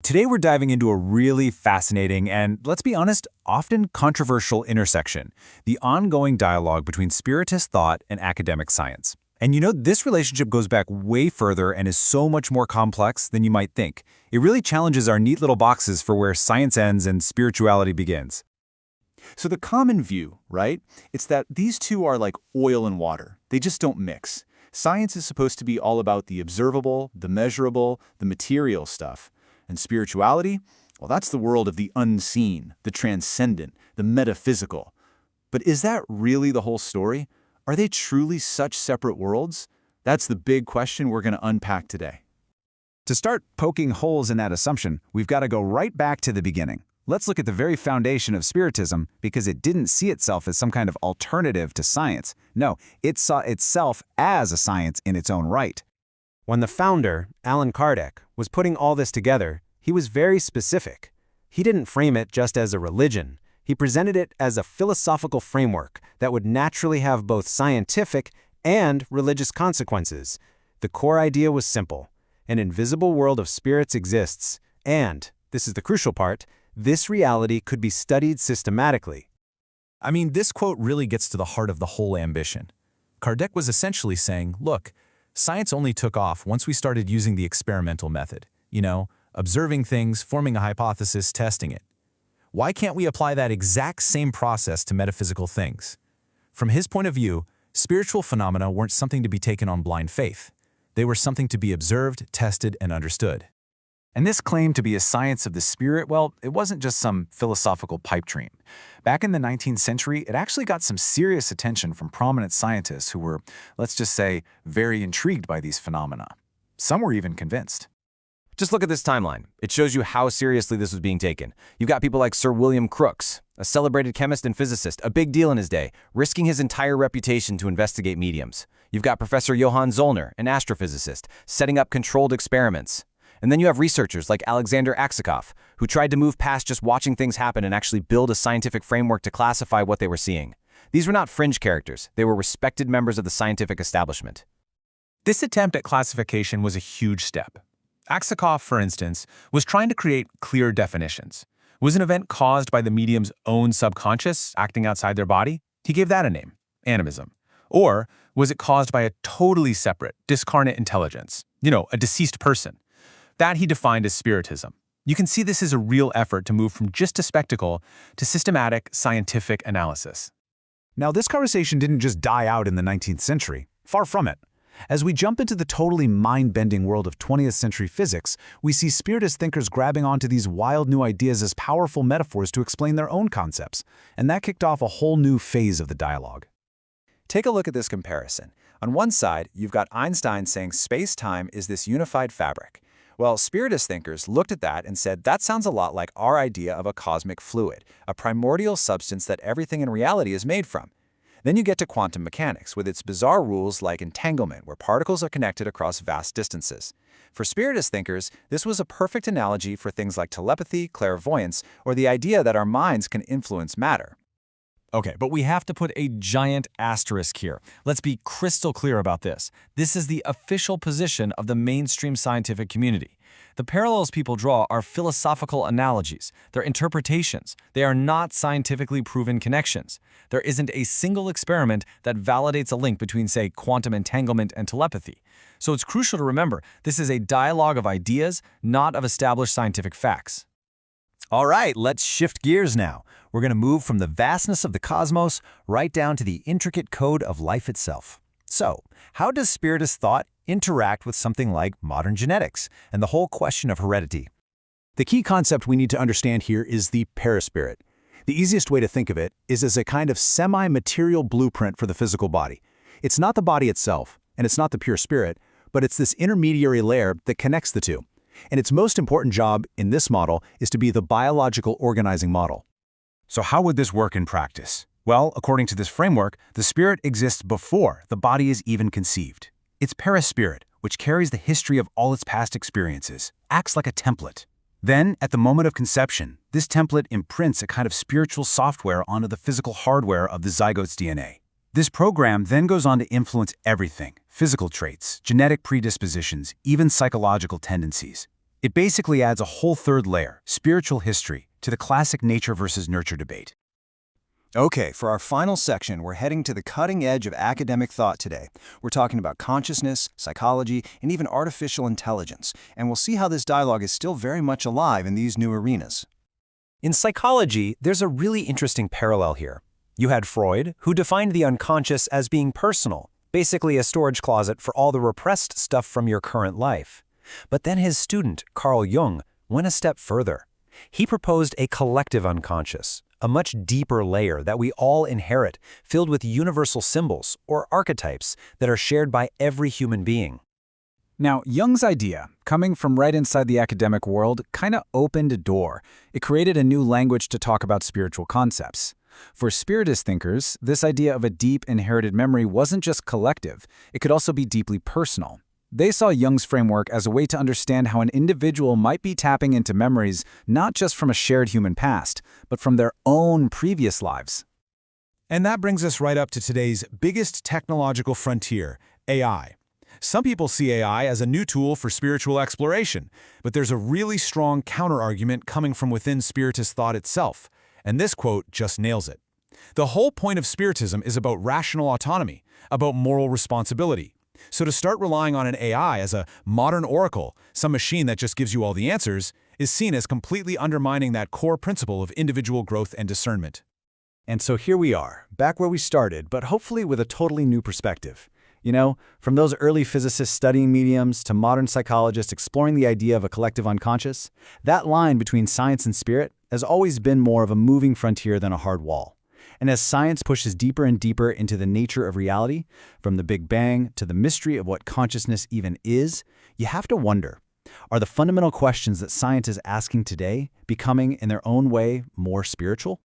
Today we're diving into a really fascinating and, let's be honest, often controversial intersection, the ongoing dialogue between Spiritist thought and academic science. And this relationship goes back way further and is so much more complex than you might think. It really challenges our neat little boxes for where science ends and spirituality begins. So the common view, right? It's that these two are like oil and water. They just don't mix. Science is supposed to be all about the observable, the measurable, the material stuff. And spirituality? Well, that's the world of the unseen, the transcendent, the metaphysical. But is that really the whole story? Are they truly such separate worlds? That's the big question we're going to unpack today. To start poking holes in that assumption, we've got to go right back to the beginning. Let's look at the very foundation of Spiritism because it didn't see itself as some kind of alternative to science. No, it saw itself as a science in its own right. When the founder, Allan Kardec, was putting all this together, he was very specific. He didn't frame it just as a religion. He presented it as a philosophical framework that would naturally have both scientific and religious consequences. The core idea was simple. An invisible world of spirits exists, and, this is the crucial part, this reality could be studied systematically. I mean, this quote really gets to the heart of the whole ambition. Kardec was essentially saying, look, science only took off once we started using the experimental method. Observing things, forming a hypothesis, testing it. Why can't we apply that exact same process to metaphysical things? From his point of view, spiritual phenomena weren't something to be taken on blind faith. They were something to be observed, tested, and understood. And this claim to be a science of the spirit, well, it wasn't just some philosophical pipe dream. Back in the 19th century, it actually got some serious attention from prominent scientists who were, let's just say, very intrigued by these phenomena. Some were even convinced. Just look at this timeline. It shows you how seriously this was being taken. You've got people like Sir William Crookes, a celebrated chemist and physicist, a big deal in his day, risking his entire reputation to investigate mediums. You've got Professor Johann Zollner, an astrophysicist, setting up controlled experiments. And then you have researchers like Alexander Aksakoff, who tried to move past just watching things happen and actually build a scientific framework to classify what they were seeing. These were not fringe characters. They were respected members of the scientific establishment. This attempt at classification was a huge step. Aksakoff, for instance, was trying to create clear definitions. Was an event caused by the medium's own subconscious acting outside their body? He gave that a name, animism. Or was it caused by a totally separate, discarnate intelligence? A deceased person. That he defined as Spiritism. You can see this is a real effort to move from just a spectacle to systematic, scientific analysis. Now, this conversation didn't just die out in the 19th century. Far from it. As we jump into the totally mind-bending world of 20th century physics, we see Spiritist thinkers grabbing onto these wild new ideas as powerful metaphors to explain their own concepts, and that kicked off a whole new phase of the dialogue. Take a look at this comparison. On one side, you've got Einstein saying space-time is this unified fabric. Well, Spiritist thinkers looked at that and said that sounds a lot like our idea of a cosmic fluid, a primordial substance that everything in reality is made from. Then you get to quantum mechanics with its bizarre rules like entanglement, where particles are connected across vast distances. For Spiritist thinkers, this was a perfect analogy for things like telepathy, clairvoyance, or the idea that our minds can influence matter. Okay, but we have to put a giant asterisk here. Let's be crystal clear about this. This is the official position of the mainstream scientific community. The parallels people draw are philosophical analogies. They're interpretations. They are not scientifically proven connections. There isn't a single experiment that validates a link between, say, quantum entanglement and telepathy. So it's crucial to remember this is a dialogue of ideas, not of established scientific facts. All right, let's shift gears now. We're going to move from the vastness of the cosmos right down to the intricate code of life itself. So, how does Spiritist thought interact with something like modern genetics and the whole question of heredity? The key concept we need to understand here is the perispirit. The easiest way to think of it is as a kind of semi-material blueprint for the physical body. It's not the body itself, and it's not the pure spirit, but it's this intermediary layer that connects the two. And its most important job in this model is to be the biological organizing model. So how would this work in practice? Well, according to this framework, the spirit exists before the body is even conceived. It's perispirit, which carries the history of all its past experiences, acts like a template. Then, at the moment of conception, this template imprints a kind of spiritual software onto the physical hardware of the zygote's DNA. This program then goes on to influence everything: physical traits, genetic predispositions, even psychological tendencies. It basically adds a whole third layer, spiritual history, to the classic nature versus nurture debate. Okay, for our final section, we're heading to the cutting edge of academic thought today. We're talking about consciousness, psychology, and even artificial intelligence, and we'll see how this dialogue is still very much alive in these new arenas. In psychology, there's a really interesting parallel here. You had Freud, who defined the unconscious as being personal, basically a storage closet for all the repressed stuff from your current life. But then his student, Carl Jung, went a step further. He proposed a collective unconscious, a much deeper layer that we all inherit, filled with universal symbols, or archetypes, that are shared by every human being. Now, Jung's idea, coming from right inside the academic world, kind of opened a door. It created a new language to talk about spiritual concepts. For Spiritist thinkers, this idea of a deep inherited memory wasn't just collective, it could also be deeply personal. They saw Jung's framework as a way to understand how an individual might be tapping into memories not just from a shared human past, but from their own previous lives. And that brings us right up to today's biggest technological frontier, AI. Some people see AI as a new tool for spiritual exploration, but there's a really strong counterargument coming from within Spiritist thought itself, and this quote just nails it. The whole point of Spiritism is about rational autonomy, about moral responsibility. So to start relying on an AI as a modern oracle, some machine that just gives you all the answers, is seen as completely undermining that core principle of individual growth and discernment. And so here we are, back where we started, but hopefully with a totally new perspective. You know, from those early physicists studying mediums to modern psychologists exploring the idea of a collective unconscious, that line between science and spirit has always been more of a moving frontier than a hard wall. And as science pushes deeper and deeper into the nature of reality, from the Big Bang to the mystery of what consciousness even is, you have to wonder, are the fundamental questions that science is asking today becoming, in their own way, more spiritual?